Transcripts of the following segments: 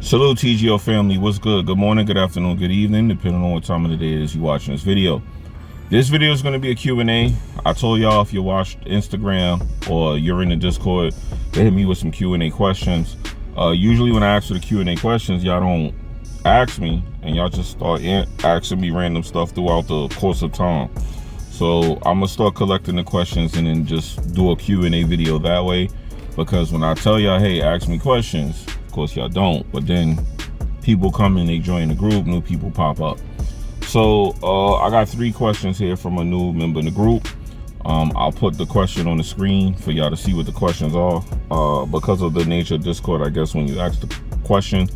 Salute TGO family, what's good? Good morning, good afternoon, good evening, depending on what time of the day it is you're watching this video. This video is going to be a Q&A. I told y'all if you watched Instagram or you're in the Discord, they hit me with some Q&A questions. Usually when I ask for the Q&A questions, y'all don't ask me, and y'all just start asking me random stuff throughout the course of time. So I'm gonna start collecting the questions and then just do a Q&A video that way, because when I tell y'all, hey, ask me questions, of course y'all don't, but then people come and they join the group, new people pop up. So I got 3 questions here from a new member in the group. I'll put the question on the screen for y'all to see what the questions are. Because of the nature of Discord, I guess when you ask the question,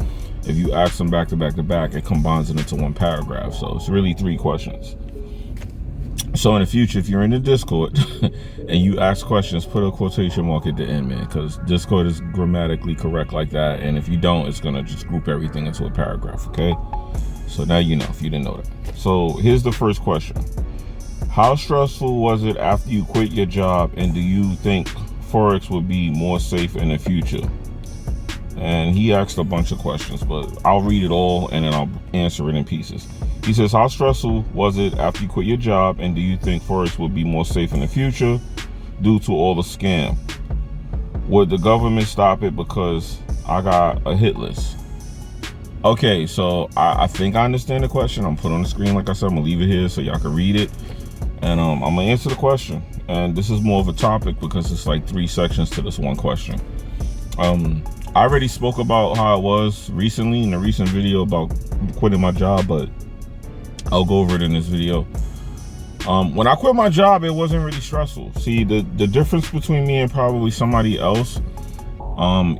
if you ask them back to back to back, it combines it into one paragraph. So it's really 3 questions. So in the future, if you're in the Discord and you ask questions, put a quotation mark at the end, man, because Discord is grammatically correct like that. And if you don't, it's gonna just group everything into a paragraph, okay? So now you know if you didn't know that. So here's the first question. How stressful was it after you quit your job, and do you think Forex would be more safe in the future? And he asked a bunch of questions, but I'll read it all and then I'll answer it in pieces. He says, how stressful was it after you quit your job, and do you think Forex will be more safe in the future due to all the scam? Would the government stop it because I got a hit list? Okay, so I think I understand the question. I'm put on the screen, like I said, I'm gonna leave it here so y'all can read it. And I'm gonna answer the question. And this is more of a topic because it's like 3 sections to this one question. I already spoke about how it was recently in a recent video about quitting my job, but I'll go over it in this video. When I quit my job, it wasn't really stressful. See, the difference between me and probably somebody else,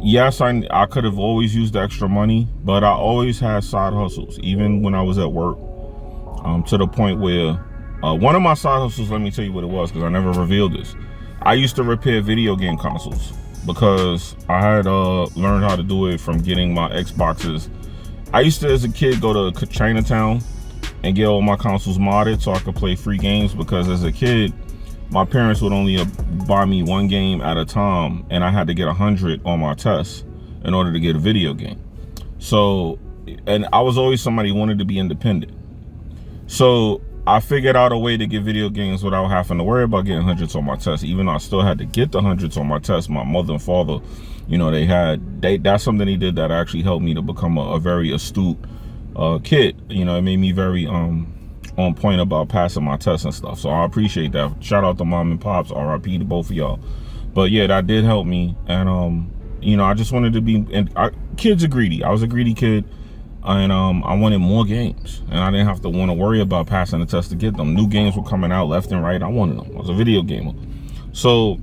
yes, I could have always used the extra money, but I always had side hustles, even when I was at work, to the point where one of my side hustles, let me tell you what it was, because I never revealed this. I used to repair video game consoles because I had learned how to do it from getting my Xboxes. I used to, as a kid, go to Chinatown and get all my consoles modded so I could play free games, because as a kid, my parents would only buy me 1 game at a time, and I had to get 100 on my test in order to get a video game. So, and I was always somebody who wanted to be independent. So I figured out a way to get video games without having to worry about getting hundreds on my test. Even though I still had to get the hundreds on my test, my mother and father, you know, that's something they did that actually helped me to become a very astute kid. You know, it made me very on point about passing my tests and stuff. So I appreciate that. Shout out to mom and pops, RIP to both of y'all. But yeah, that did help me. And you know, I just wanted to be, and kids are greedy. I was a greedy kid. And I wanted more games, and I didn't have to worry about passing the test to get them. New games were coming out left and right. I wanted them. I was a video gamer. So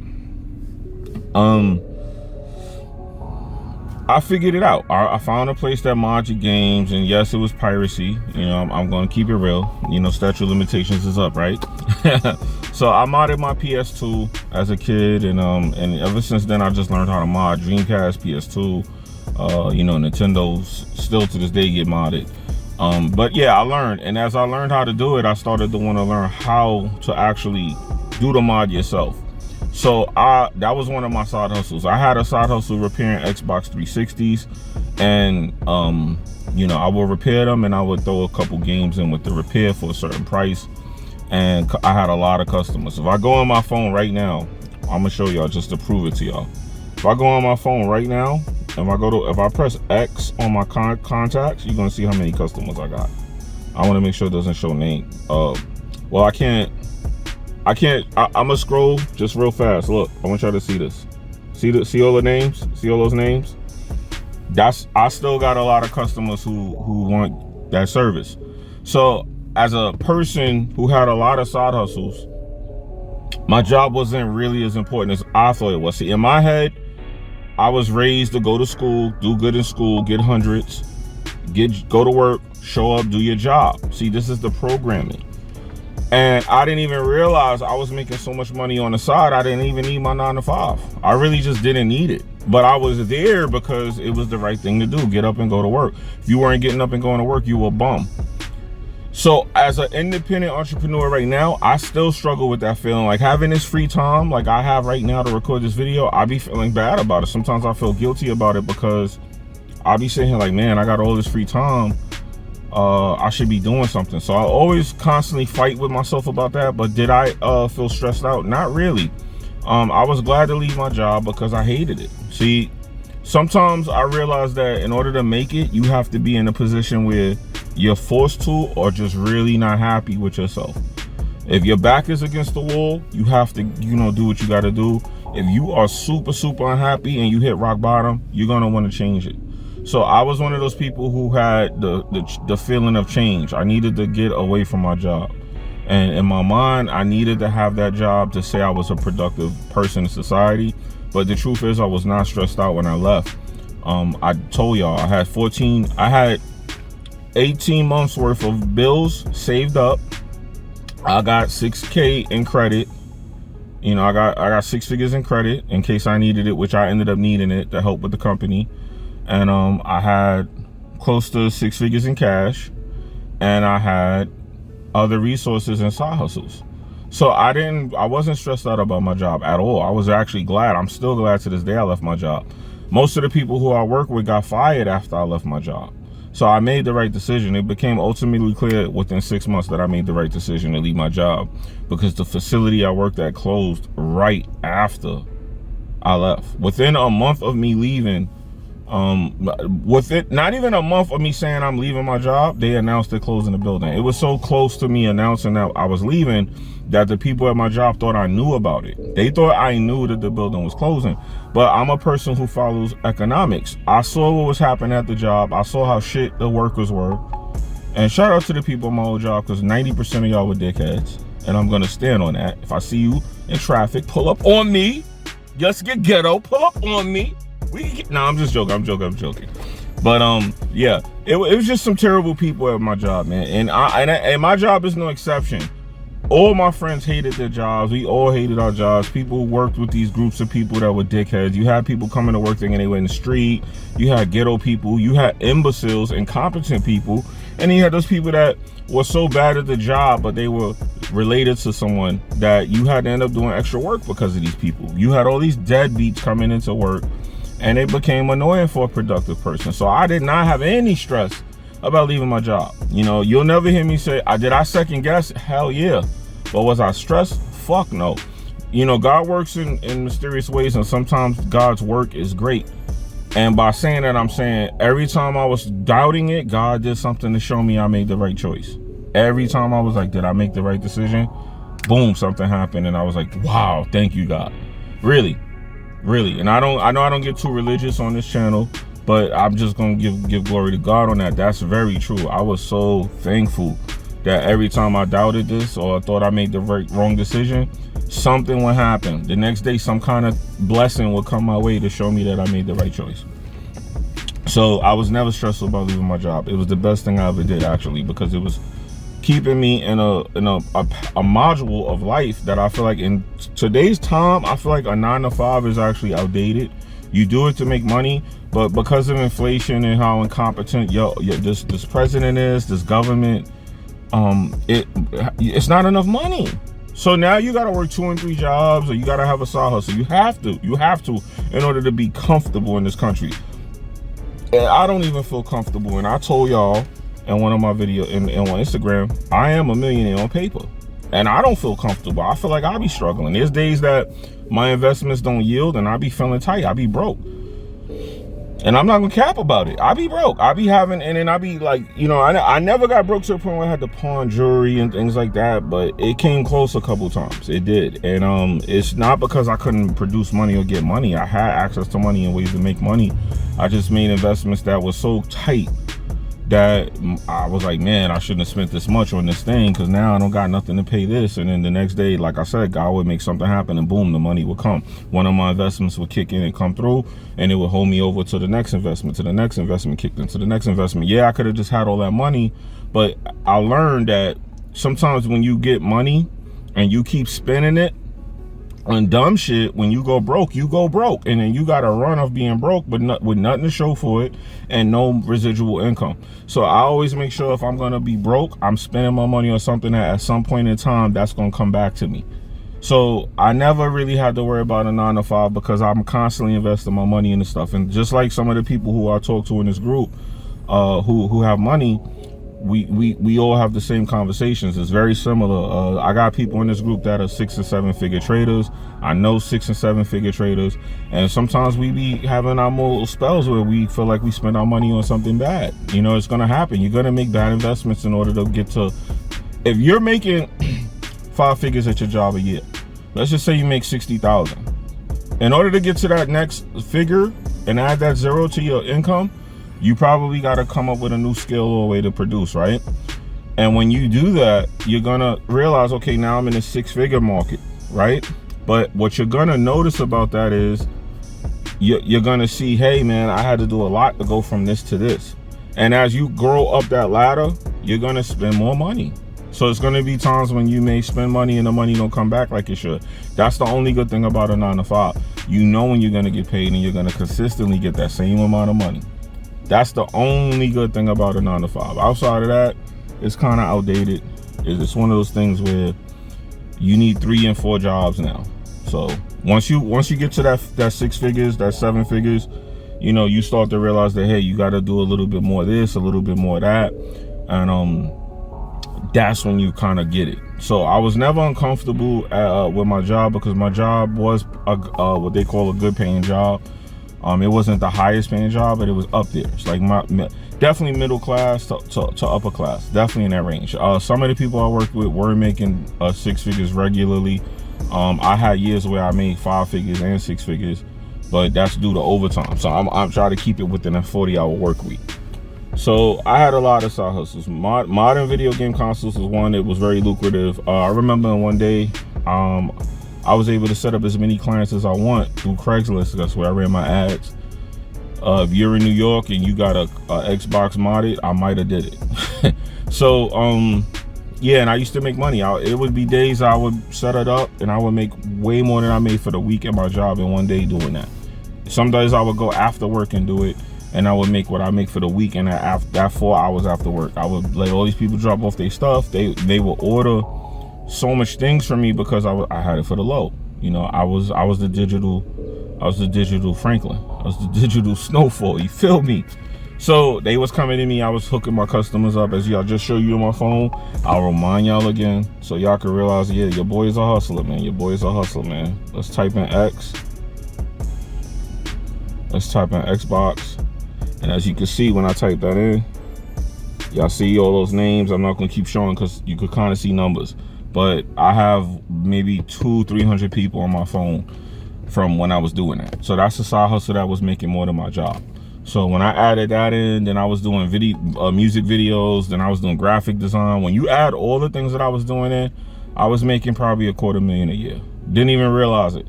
I figured it out. I found a place that mods your games, and yes, it was piracy. You know, I'm going to keep it real. You know, statute of limitations is up, right? So I modded my PS2 as a kid, and ever since then I just learned how to mod Dreamcast, PS2. You know, Nintendo's still to this day get modded. But yeah, I learned, and as I learned how to do it, I started to want to learn how to actually do the mod yourself. So that was one of my side hustles. I had a side hustle repairing Xbox 360s, and you know, I would repair them, and I would throw a couple games in with the repair for a certain price, and I had a lot of customers. If I go on my phone right now, I'm gonna show y'all just to prove it to y'all. If I go on my phone right now, if I press X on my contacts, you're gonna see how many customers I got. I want to make sure it doesn't show name. Well, I can't. I'm gonna scroll just real fast. Look, I want y'all to see this. See all the names? See all those names? I still got a lot of customers who want that service. So as a person who had a lot of side hustles, my job wasn't really as important as I thought it was. See, in my head, I was raised to go to school, do good in school, get hundreds, go to work, show up, do your job. See, this is the programming. And I didn't even realize I was making so much money on the side. I didn't even need my 9 to 5. I really just didn't need it. But I was there because it was the right thing to do. Get up and go to work. If you weren't getting up and going to work, you were a bum. So as an independent entrepreneur right now, I still struggle with that feeling. Like having this free time like I have right now to record this video, I be feeling bad about it. Sometimes I feel guilty about it because I'll be sitting here like, man, I got all this free time. I should be doing something. So I always constantly fight with myself about that. But did I feel stressed out? Not really. I was glad to leave my job because I hated it. See, sometimes I realized that in order to make it, you have to be in a position where you're forced to, or just really not happy with yourself. If your back is against the wall, you have to, do what you got to do. If you are super, super unhappy and you hit rock bottom, you're going to want to change it. So I was one of those people who had the feeling of change. I needed to get away from my job. And in my mind, I needed to have that job to say I was a productive person in society. But the truth is, I was not stressed out when I left. I told y'all I had 18 months worth of bills saved up. I got $6K in credit. I got 6 figures in credit in case I needed it, which I ended up needing it to help with the company. And I had close to 6 figures in cash, and I had other resources and side hustles. So I wasn't stressed out about my job at all. I was actually glad. I'm still glad to this day I left my job. Most of the people who I work with got fired after I left my job. So I made the right decision. It became ultimately clear within 6 months that I made the right decision to leave my job, because the facility I worked at closed right after I left. Within a month of me leaving, not even a month of me saying I'm leaving my job, they announced they're closing the building. It was so close to me announcing that I was leaving that the people at my job thought I knew about it. They thought I knew that the building was closing. But I'm a person who follows economics. I saw what was happening at the job. I saw how shit the workers were. And shout out to the people at my old job, because 90% of y'all were dickheads. And I'm going to stand on that. If I see you in traffic, pull up on me. Just get ghetto. Pull up on me. I'm just joking. I'm joking. But yeah, it was just some terrible people at my job, man. And my job is no exception. All my friends hated their jobs. We all hated our jobs. People worked with these groups of people that were dickheads. You had people coming to work thinking they were in the street. You had ghetto people. You had imbeciles, incompetent people. And you had those people that were so bad at the job, but they were related to someone, that you had to end up doing extra work because of these people. You had all these deadbeats coming into work, and it became annoying for a productive person. So I did not have any stress about leaving my job. You'll never hear me say, did I second guess? Hell yeah. But was I stressed? Fuck no. God works in mysterious ways, and sometimes God's work is great. And by saying that, I'm saying every time I was doubting it, God did something to show me I made the right choice. Every time I was like, did I make the right decision? Boom, something happened, and I was like, wow, thank you, God. Really. And I know I don't get too religious on this channel, but I'm just gonna give glory to God on that. That's very true. I was so thankful that every time I doubted this or I thought I made the wrong decision, something would happen. The next day, some kind of blessing would come my way to show me that I made the right choice. So I was never stressed about leaving my job. It was the best thing I ever did, actually, because it was keeping me in a module of life that I feel like in today's time, I feel like a 9-to-5 is actually outdated. You do it to make money, but because of inflation and how incompetent this president is, this government, it's not enough money. So now you got to work 2 and 3 jobs, or you got to have a side hustle. You have to in order to be comfortable in this country. And I don't even feel comfortable. And I told y'all in one of my videos on Instagram, I am a millionaire on paper, and I don't feel comfortable. I feel like I'll be struggling. There's days that my investments don't yield, and I'll be feeling tight. I'll be broke. And I'm not gonna cap about it. I be broke. I be having, and then I be like, I never got broke to the point where I had to pawn jewelry and things like that, but it came close a couple times. It did. And it's not because I couldn't produce money or get money. I had access to money and ways to make money. I just made investments that were so tight that I was like, man, I shouldn't have spent this much on this thing, because now I don't got nothing to pay this. And then the next day, like I said, God would make something happen, and boom, the money would come. One of my investments would kick in and come through, and it would hold me over to the next investment, kicked into the next investment. Yeah, I could have just had all that money, but I learned that sometimes when you get money and you keep spending it on dumb shit, when you go broke, and then you got a run of being broke, but with nothing to show for it and no residual income. So I always make sure if I'm gonna be broke, I'm spending my money on something that at some point in time that's gonna come back to me. So I never really had to worry about a 9 to 5 because I'm constantly investing my money into stuff. And just like some of the people who I talk to in this group, who have money, we all have the same conversations. It's very similar. I got people in this group that are 6 and 7 figure traders. I know 6 and 7 figure traders, and sometimes we be having our little spells where we feel like we spend our money on something bad. You know, it's gonna happen. You're gonna make bad investments in order to get to. If you're making 5 figures at your job a year, let's just say you make 60,000. In order to get to that next figure and add that 0 to your income, you probably got to come up with a new skill or a way to produce, right? And when you do that, you're gonna realize, okay, now I'm in a 6-figure market, right? But what you're gonna notice about that is you're gonna see, hey man, I had to do a lot to go from this to this. And as you grow up that ladder, you're gonna spend more money. So it's gonna be times when you may spend money and the money don't come back like it should. That's the only good thing about a 9 to 5. You know when you're gonna get paid and you're gonna consistently get that same amount of money. That's the only good thing about a 9 to 5. Outside of that, it's kind of outdated. It's one of those things where you need 3 and 4 jobs now. So once you get to that 6 figures, that 7 figures, you know, you start to realize that, hey, you got to do a little bit more of this, a little bit more of that, and that's when you kind of get it. So I was never uncomfortable with my job because my job was what they call a good paying job. It wasn't the highest paying job, but it was up there. It's like definitely middle class to upper class, definitely in that range. Some of the people I worked with were making 6 figures regularly. I had years where I made 5 figures and 6 figures, but that's due to overtime. So I'm trying to keep it within a 40-hour work week. So I had a lot of side hustles. Modern video game consoles was one that was very lucrative. I remember one day, I was able to set up as many clients as I want through Craigslist. That's where I ran my ads. If you're in New York and you got a Xbox modded, I might have did it. So yeah, and I used to make money. It would be days I would set it up and I would make way more than I made for the week at my job in one day doing that. Some days I would go after work and do it, and I would make what I make for the week, and that 4 hours after work, I would let all these people drop off their stuff. They would order so much things from me because I had it for the low. You know, I was the digital Franklin. I was the digital Snowfall. You feel me? So they was coming to me. I was hooking my customers up. As y'all just show you on my phone, I'll remind y'all again so y'all can realize, yeah, your boy is a hustler, man. Your boy is a hustler, man. Let's type in X. Let's type in Xbox. And as you can see, when I type that in, y'all see all those names. I'm not gonna keep showing because you could kind of see numbers. But I have maybe 200-300 people on my phone from when I was doing that. So that's a side hustle that was making more than my job. So when I added that in, then I was doing music videos, then I was doing graphic design. When you add all the things that I was doing in, I was making probably $250,000 a year. Didn't even realize it.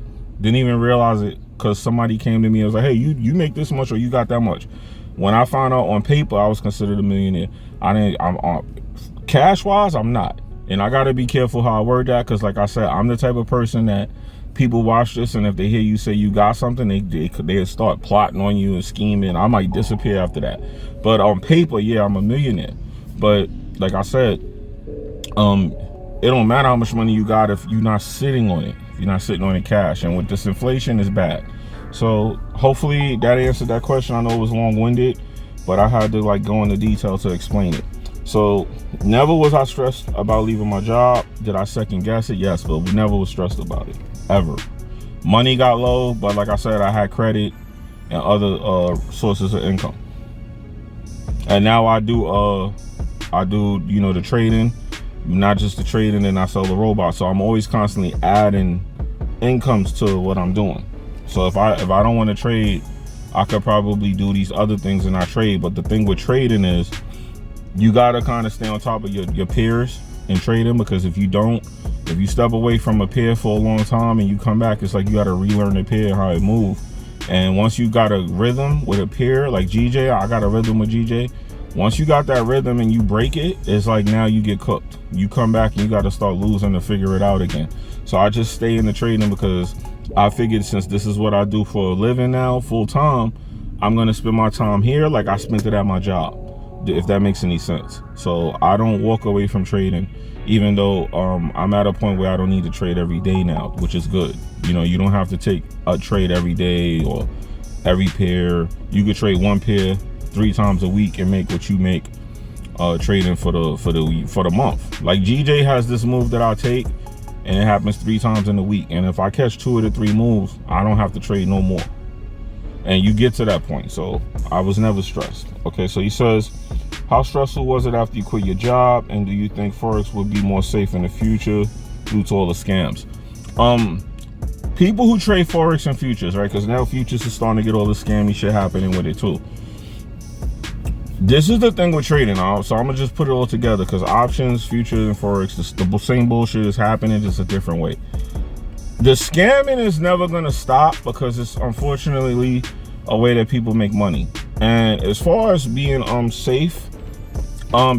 Because somebody came to me and was like, hey, you make this much or you got that much. When I found out on paper, I was considered a millionaire. Cash wise, I'm not. And I got to be careful how I word that, because like I said, I'm the type of person that people watch this, and if they hear you say you got something, they start plotting on you and scheming. I might disappear after that. But on paper, yeah, I'm a millionaire. But like I said, it don't matter how much money you got if you're not sitting on it. If you're not sitting on it cash. And with this inflation, it's bad. So hopefully that answered that question. I know it was long-winded, but I had to like go into detail to explain it. So never was I stressed about leaving my job. Did I second guess it? Yes, but we never was stressed about it, ever. Money got low, but like I said, I had credit and other sources of income. And now I do you know, the trading, not just the trading, and I sell the robots. So I'm always constantly adding incomes to what I'm doing. So if I don't want to trade, I could probably do these other things and not trade. But the thing with trading is you gotta kind of stay on top of your peers in trading, because if you step away from a peer for a long time and you come back, it's like you gotta relearn the peer, how it move. And once you got a rhythm with a peer, like GJ, I got a rhythm with GJ. Once you got that rhythm and you break it, it's like now you get cooked. You come back and you got to start losing to figure it out again. So I just stay in the trading because I figured since this is what I do for a living now, full time, I'm going to spend my time here like I spent it at my job. if that makes any sense. So I don't walk away from trading, even though I'm at a point where I don't need to trade every day now, which is good. You know, you don't have to take a trade every day or every pair. You could trade one pair 3 times a week and make what you make trading for the month. Like GJ has this move that I take, and it happens 3 times in a week. And if I catch 2 of the 3 moves, I don't have to trade no more. And you get to that point. So I was never stressed. Okay, so he says, how stressful was it after you quit your job? And do you think Forex would be more safe in the future due to all the scams? People who trade Forex and futures, right? Because now futures is starting to get all the scammy shit happening with it too. This is the thing with trading, so I'm gonna just put it all together, because options, futures, and Forex, the same bullshit is happening, just a different way. The scamming is never gonna stop, because it's unfortunately a way that people make money. And as far as being safe,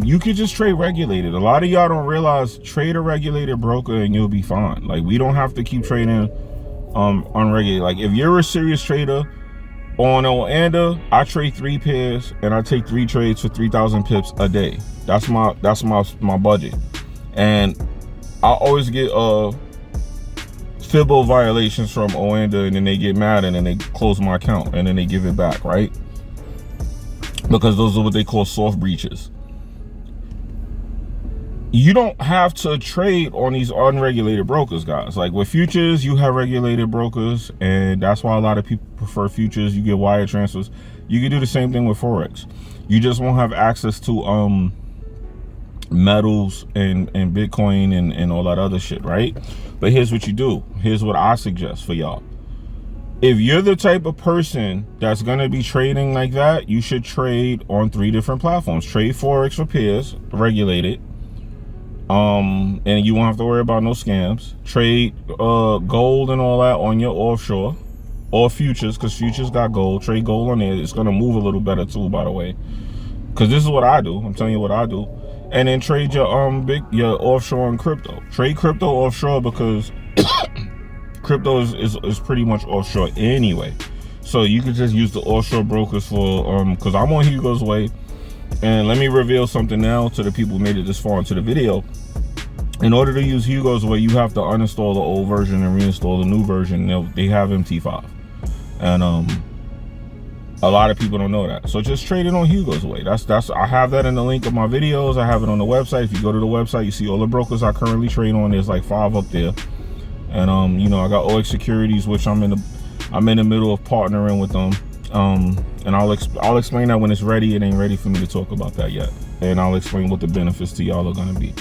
you could just trade regulated. A lot of y'all don't realize, trade a regulated broker and you'll be fine. Like, we don't have to keep trading unregulated. Like, if you're a serious trader on Oanda, I trade 3 pairs and I take 3 trades for 3,000 pips a day. That's my budget. And I always get FIBO violations from Oanda, and then they get mad and then they close my account and then they give it back, right? Because those are what they call soft breaches. You don't have to trade on these unregulated brokers, guys. Like with futures, you have regulated brokers, and that's why a lot of people prefer futures. You get wire transfers. You can do the same thing with Forex. You just won't have access to metals and Bitcoin and all that other shit, right? But here's what you do. Here's what I suggest for y'all. If you're the type of person that's gonna be trading like that, you should trade on 3 different platforms. Trade Forex for pairs, regulated. And you won't have to worry about no scams. Trade gold and all that on your offshore, or futures, because futures got gold. Trade gold on there. It's gonna move a little better too, by the way, because this is what I do. I'm telling you what I do. And then trade your your offshore and crypto. Trade crypto offshore, because crypto is pretty much offshore anyway. So you could just use the offshore brokers for because I'm on Hugo's Way. And let me reveal something now to the people who made it this far into the video. In order to use Hugo's Way, you have to uninstall the old version and reinstall the new version. They have MT5. And a lot of people don't know that. So just trade it on Hugo's Way. I have that in the link of my videos. I have it on the website. If you go to the website, you see all the brokers I currently trade on. There's like 5 up there. And you know, I got OX Securities, which I'm in the middle of partnering with them. And I'll explain that when it's ready. It ain't ready for me to talk about that yet. And I'll explain what the benefits to y'all are gonna be.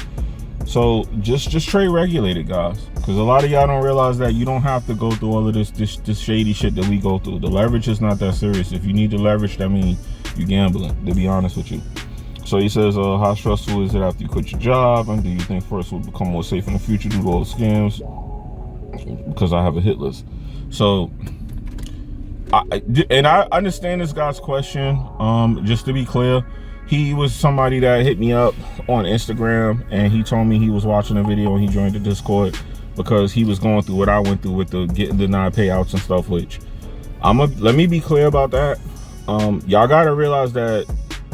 So just trade regulated, guys, because a lot of y'all don't realize that you don't have to go through all of this shady shit that we go through. The leverage is not that serious. If you need to leverage, that means you're gambling, to be honest with you. So he says, how stressful is it after you quit your job, and do you think Forex will become more safe in the future due to all the scams? Because I have a hit list. So I understand this guy's question. Just to be clear, he was somebody that hit me up on Instagram, and he told me he was watching a video and he joined the Discord because he was going through what I went through with the getting denied payouts and stuff. Which let me be clear about that. Y'all gotta realize that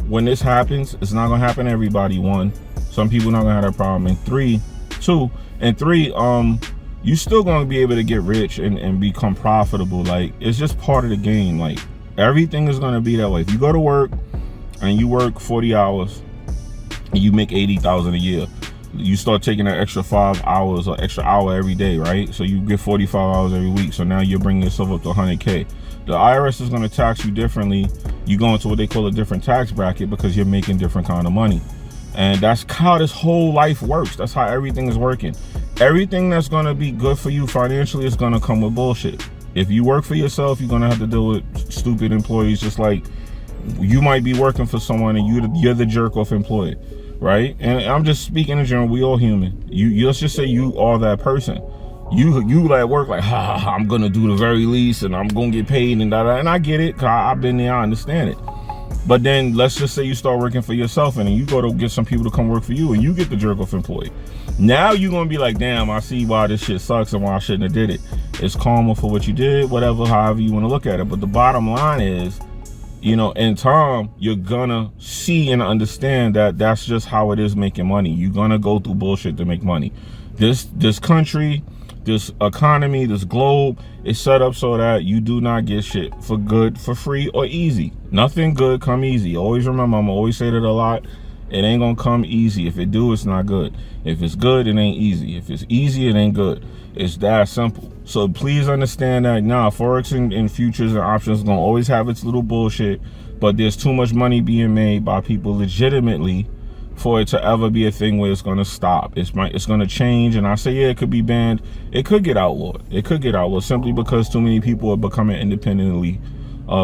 when this happens, it's not gonna happen to everybody. 1, some people not gonna have that problem, and 3, you still gonna be able to get rich and become profitable. Like, it's just part of the game. Like, everything is gonna be that way. If you go to work and you work 40 hours and you make 80,000 a year, you start taking an extra 5 hours or extra hour every day, right? So you get 45 hours every week. So now you're bringing yourself up to 100K. The IRS is gonna tax you differently. You go into what they call a different tax bracket because you're making different kind of money. And that's how this whole life works. That's how everything is working. Everything that's gonna be good for you financially is gonna come with bullshit. If you work for yourself, you're gonna have to deal with stupid employees. Just like you might be working for someone and you're the jerk off employee, right? And I'm just speaking in general. We all human. Let's just say you are that person. You at work like, I'm gonna do the very least and I'm gonna get paid and that. And I get it, cause I've been there, I understand it. But then let's just say you start working for yourself and then you go to get some people to come work for you and you get the jerk off employee. Now you're gonna be like, damn, I see why this shit sucks and why I shouldn't have did it. It's karma for what you did, whatever, however you want to look at it. But the bottom line is, You know, in time, you're gonna see and understand that that's just how it is making money. You're gonna go through bullshit to make money. This country, this economy, this globe is set up so that you do not get shit for good, for free, or easy. Nothing good come easy. Always remember, I'm always say that a lot. It ain't gonna come easy. If it do, it's not good. If it's good, it ain't easy. If it's easy, it ain't good. It's that simple. So please understand that now, Forex and futures and options gonna always have its little bullshit, but there's too much money being made by people legitimately for it to ever be a thing where it's gonna stop. It's gonna change, and I say, yeah, it could be banned. It could get outlawed. It could get outlawed simply because too many people are becoming independently,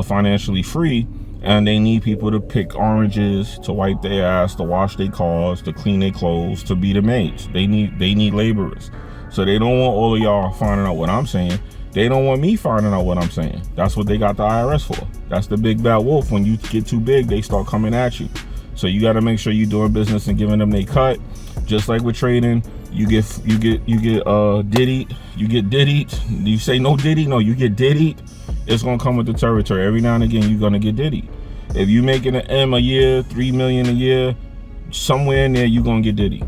financially free, and they need people to pick oranges, to wipe their ass, to wash their cars, to clean their clothes, to be the maids. They need laborers. So they don't want all of y'all finding out what I'm saying. They don't want me finding out what I'm saying. That's what they got the IRS for. That's the big bad wolf. When you get too big, they start coming at you. So you got to make sure you're doing business and giving them their cut. Just like with trading, you get diddied. You get diddied. You say no diddy, no, you get diddied. It's gonna come with the territory. Every now and again, you're gonna get diddied. If you making an M a year, 3 million a year, somewhere in there, you're gonna get diddied.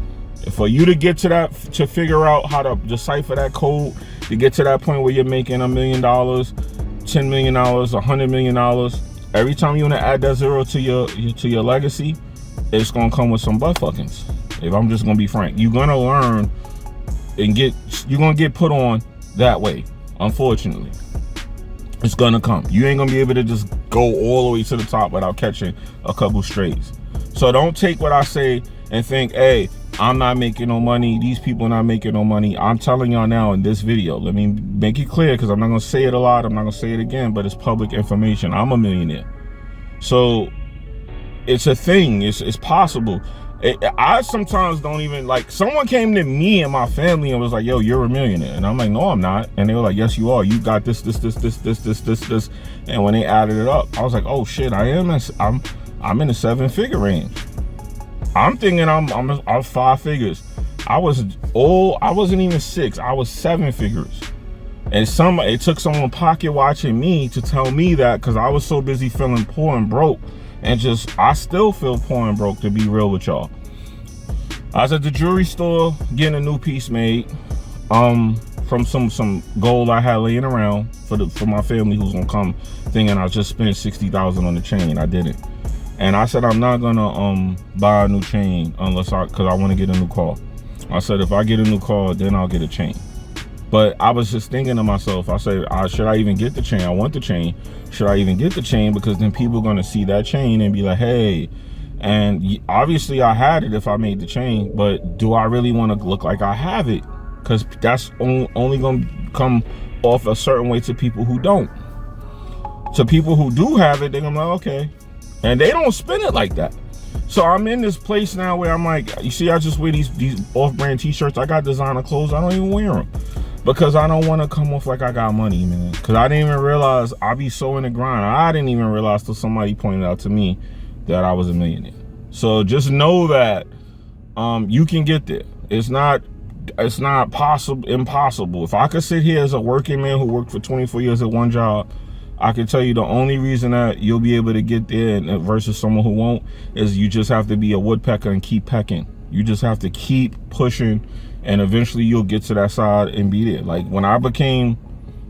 For you to get to that, to figure out how to decipher that code, to get to that point where you're making $1 million, $10 million, $100 million, every time you want to add that zero to your legacy, it's gonna come with some butt fuckings. If I'm just gonna be frank, you're gonna learn and you're gonna get put on that way. Unfortunately, it's gonna come. You ain't gonna be able to just go all the way to the top without catching a couple strays. So don't take what I say and think, hey, I'm not making no money, these people are not making no money. I'm telling y'all now in this video, let me make it clear, because I'm not gonna say it a lot, I'm not gonna say it again, but it's public information. I'm a millionaire. So it's a thing, it's possible. I sometimes don't even, like, someone came to me and my family and was like, yo, you're a millionaire. And I'm like, no, I'm not. And they were like, yes, you are. You got this. And when they added it up, I was like, oh shit, I am. I'm in the 7-figure range. I'm thinking I'm 5 figures. I wasn't even 6. I was 7 figures. And it took someone pocket watching me to tell me that, because I was so busy feeling poor and broke. And I still feel poor and broke, to be real with y'all. I was at the jewelry store getting a new piece made from some gold I had laying around for my family who's gonna come, thinking I just spent $60,000 on the chain. I didn't. And I said, I'm not gonna buy a new chain because I want to get a new car. I said, if I get a new car, then I'll get a chain. But I was just thinking to myself, I said, should I even get the chain? I want the chain. Should I even get the chain? Because then people are going to see that chain and be like, hey. And obviously I had it if I made the chain, but do I really want to look like I have it? Because that's only going to come off a certain way to people who don't. To people who do have it, they're going to be like, okay. And they don't spin it like that. So I'm in this place now where I'm like, you see, I just wear these off-brand t-shirts. I got designer clothes. I don't even wear them. Because I don't want to come off like I got money, man. Because I didn't even realize, I be so in the grind. I didn't even realize till somebody pointed out to me that I was a millionaire. So just know that you can get there. It's not impossible. If I could sit here as a working man who worked for 24 years at one job, I can tell you the only reason that you'll be able to get there versus someone who won't is you just have to be a woodpecker and keep pecking. You just have to keep pushing, and eventually you'll get to that side and be there. Like when I became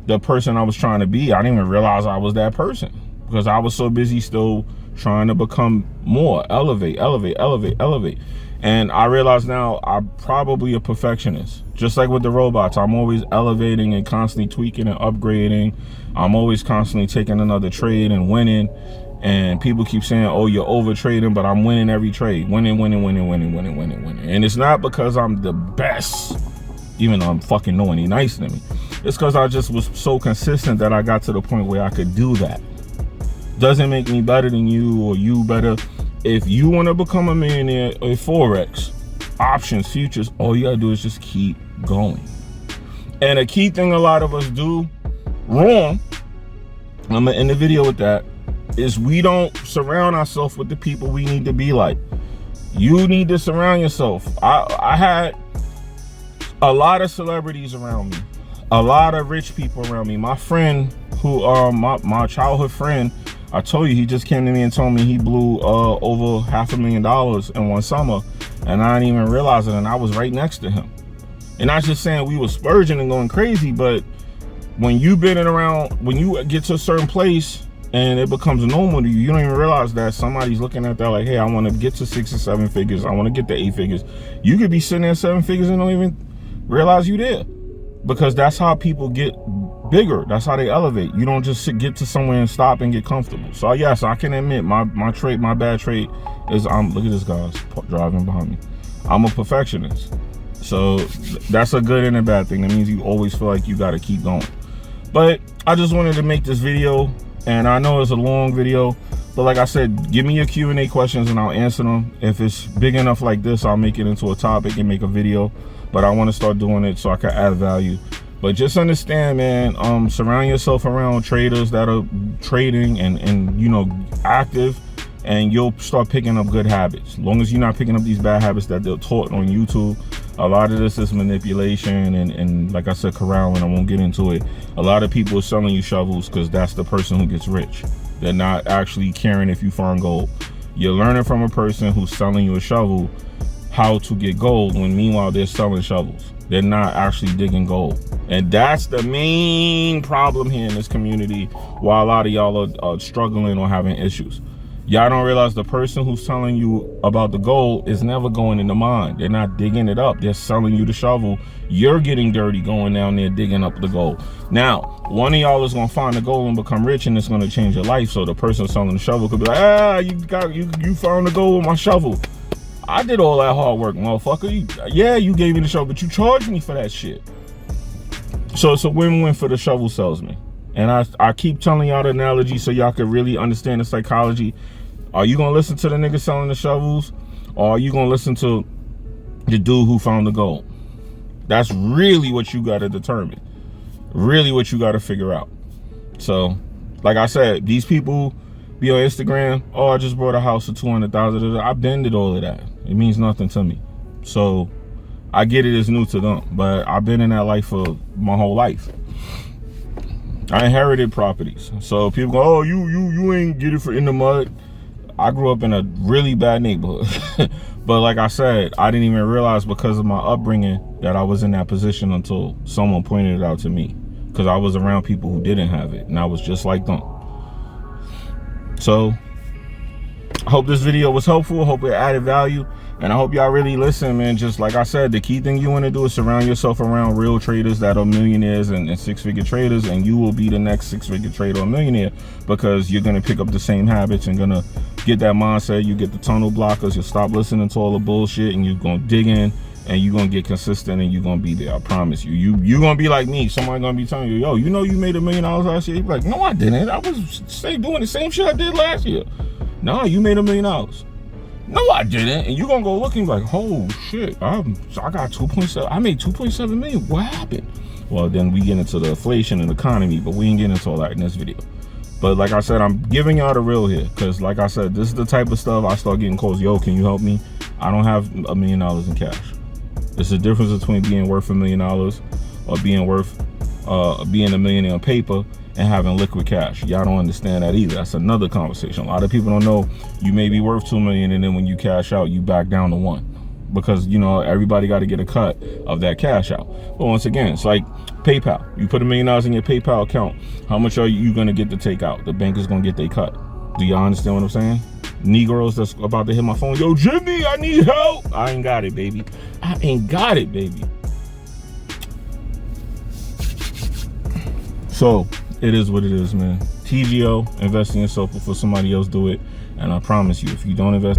the person I was trying to be, I didn't even realize I was that person because I was so busy still trying to become more, elevate. And I realize now I'm probably a perfectionist. Just like with the robots, I'm always elevating and constantly tweaking and upgrading. I'm always constantly taking another trade and winning. And people keep saying, oh, you're over trading, but I'm winning every trade. Winning. And it's not because I'm the best, even though I'm fucking no one ain't nice to me. It's because I just was so consistent that I got to the point where I could do that. Doesn't make me better than you or you better. If you want to become a millionaire in Forex, options, futures, all you gotta do is just keep going. And a key thing a lot of us do wrong, I'm gonna end the video with that, is we don't surround ourselves with the people we need to be like. You need to surround yourself. I had a lot of celebrities around me, a lot of rich people around me. My friend who, my childhood friend, I told you, he just came to me and told me he blew over $500,000 in one summer, and I didn't even realize it, and I was right next to him. And not just saying we were splurging and going crazy, but when you been around, when you get to a certain place and it becomes normal to you, you don't even realize that somebody's looking at that like, hey, I want to get to 6 or 7 figures. I want to get to 8 figures. You could be sitting there 7 figures and don't even realize you there, because that's how people get bigger. That's how they elevate. You don't just get to somewhere and stop and get comfortable. So yes, I can admit my bad trait is look at this guy's driving behind me. I'm a perfectionist. So that's a good and a bad thing. That means you always feel like you got to keep going. But I just wanted to make this video, and I know it's a long video, but like I said, give me your Q&A questions and I'll answer them. If it's big enough like this, I'll make it into a topic and make a video. But I want to start doing it so I can add value. But just understand, man, surround yourself around traders that are trading and you know, active, and you'll start picking up good habits. As long as you're not picking up these bad habits that they're taught on YouTube. A lot of this is manipulation and like I said, corralling. I won't get into it. A lot of people are selling you shovels because that's the person who gets rich. They're not actually caring if you find gold. You're learning from a person who's selling you a shovel how to get gold, when meanwhile they're selling shovels. They're not actually digging gold. And that's the main problem here in this community, while a lot of y'all are struggling or having issues. Y'all don't realize the person who's telling you about the gold is never going in the mine. They're not digging it up. They're selling you the shovel. You're getting dirty going down there digging up the gold. Now, one of y'all is gonna find the gold and become rich, and it's gonna change your life. So the person selling the shovel could be like, ah, you found the gold with my shovel. I did all that hard work, motherfucker. Yeah, you gave me the shovel, but you charged me for that shit. So it's a win-win for the shovel salesman. And I keep telling y'all the analogy so y'all can really understand the psychology. Are you gonna listen to the nigga selling the shovels, or are you gonna listen to the dude who found the gold? That's really what you gotta determine. Really what you gotta figure out. So, like I said, these people be on Instagram, oh, I just bought a house for 200,000. I've been did all of that. It means nothing to me. So I get it is new to them, but I've been in that life for my whole life. I inherited properties. So people go, oh, you ain't get it for in the mud. I grew up in a really bad neighborhood. But like I said, I didn't even realize because of my upbringing that I was in that position until someone pointed it out to me. Because I was around people who didn't have it, and I was just like them. So I hope this video was helpful. I hope it added value. And I hope y'all really listen, man. Just like I said, the key thing you want to do is surround yourself around real traders that are millionaires and six-figure traders, and you will be the next six-figure trader or millionaire, because you're going to pick up the same habits and going to get that mindset. You get the tunnel blockers. You'll stop listening to all the bullshit, and you're going to dig in, and you're going to get consistent, and you're going to be there. I promise you. You're going to be like me. Somebody going to be telling you, yo, you know you made $1 million last year? You're like, no, I didn't. I was doing the same shit I did last year. No, you made $1 million. No, I didn't. And you're gonna go looking like, oh shit, I got 2.7, I made 2.7 million. What happened? Well, then we get into the inflation and economy, but we ain't getting into all that in this video. But like I said, I'm giving y'all the real here, because like I said, this is the type of stuff I start getting calls, yo, can you help me? I don't have $1 million in cash. There's a difference between being worth $1 million or being worth being a millionaire on paper and having liquid cash. Y'all don't understand that either. That's another conversation. A lot of people don't know you may be worth $2 million, and then when you cash out, you back down to 1, because you know everybody got to get a cut of that cash out. But once again, it's like PayPal. You put $1 million in your PayPal account. How much are you gonna get to take out? The bank is gonna get their cut. Do y'all understand what I'm saying? Negroes that's about to hit my phone, yo, Jimmy, I need help. I ain't got it, baby. I ain't got it, baby. So it is what it is, man. TGO, invest in yourself before somebody else do it. And I promise you, if you don't invest